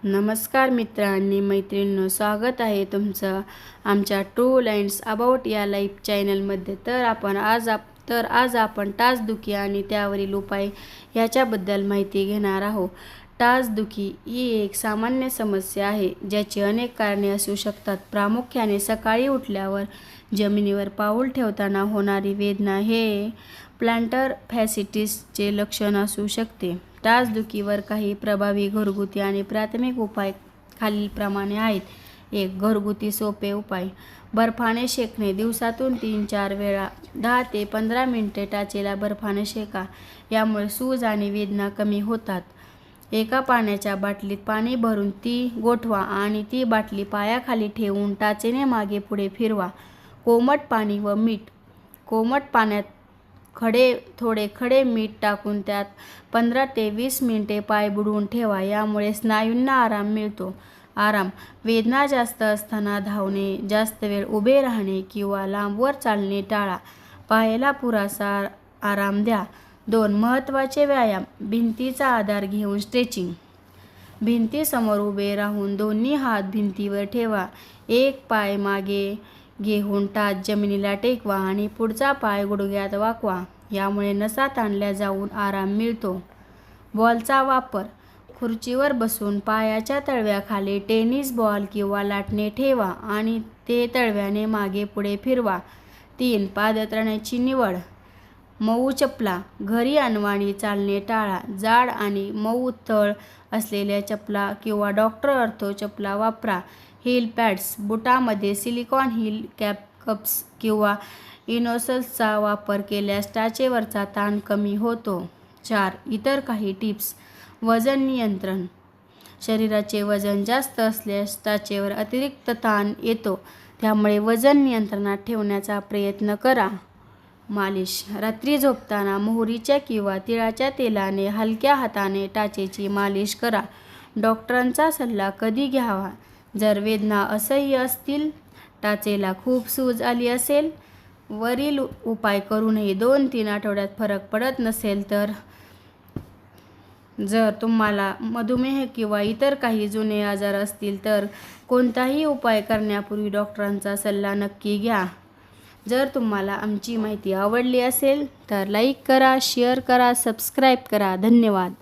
नमस्कार मित्रांनी मैत्रिणींनो, स्वागत आहे तुमचं आमच्या ट्रू लाईन्स अबाउट या लाईफ चॅनलमध्ये। आज आपण टाचदुखी आणि त्यावरील उपाय याच्याबद्दल माहिती घेणार आहोत। टाचदुखी ही एक सामान्य समस्या आहे ज्याची अनेक कारणे असू शकतात। प्रामुख्याने सकाळी उठल्यावर जमिनीवर पाऊल ठेवताना होणारी वेदना हे प्लांटर फॅसिटिसचे लक्षण असू शकते। टाचदुखीवर काही प्रभावी घरगुती आणि प्राथमिक उपाय खालीलप्रमाणे आहेत। 1. घरगुती सोपे उपाय। बर्फाने शेकणे। दिवसातून 3-4 वेळा 10 ते 15 मिनिटे टाचेला बर्फाने शेका, यामुळे सूज आणि वेदना कमी होतात। एका पाण्याच्या बाटलीत पाणी भरून ती गोठवा आणि ती बाटली पायाखाली ठेवून टाचेने मागे पुढे फिरवा। कोमट पाणी व मीठ। कोमट पाण्यात थोडे खडे मीठ टाकून त्यात 15 ते 20 मिनिटे पाय बुडवून ठेवा, यामुळे स्नायूंना आराम मिळतो। वेदना जास्त असताना धावणे, जास्त वेळ उभे राहणे किंवा लांबवर चालणे टाळा। पायाला पुरेसा आराम द्या। 2. महत्त्वाचे व्यायाम। भिंतीचा आधार घेऊन स्ट्रेचिंग। भिंतीसमोर उभे राहून दोन्ही हात भिंतीवर ठेवा। एक पाय मागे घेऊन टाच जमिनीला टेकवा आणि पुढचा पाय गुडघ्यात वाकवा, यामुळे नसा ताणल्या जाऊन आराम मिळतो। बॉलचा वापर। खुर्चीवर बसून पायाच्या तळव्याखाली टेनिस बॉल किंवा लाटणे ठेवा आणि ते तळव्याने मागे पुढे फिरवा। 3. पादत्राणांची निवड। मऊ चपला। घरी अनवाणी चालणे टाळा। जाड आणि मऊ तळ असलेल्या चपला किंवा डॉक्टर अर्थो चपला वापरा। Heel pads. बुटामध्ये सिलिकॉन हील कप्स किंवा इनसोल्सचा वापर केल्यास टाचेवरचा ताण कमी होतो। 4. इतर काही टिप्स। वजन नियंत्रण। शरीराचे वजन जास्त असल्यास टाचेवर अतिरिक्त ताण येतो, त्यामुळे वजन नियंत्रणात ठेवण्याचा प्रयत्न करा। मालिश। रात्री झोपताना मोहरीच्या किंवा तिळाच्या तेलाने हलक्या हाताने टाचेची मालिश करा। डॉक्टरांचा सल्ला कधी घ्यावा। जर वेदना असह्य असतील, टाचेला खूप सूज आली असेल, वरील उपाय करूनही 2-3 आठवड्यात फरक पडत नसेल तर, जर तुम्हाला मधुमेह किंवा इतर काही जुने आजार असतील तर कोणताही उपाय करण्यापूर्वी डॉक्टरांचा सल्ला नक्की घ्या। जर तुम्हाला आमची माहिती आवडली असेल तर लाईक करा, शेअर करा, सबस्क्राईब करा। धन्यवाद।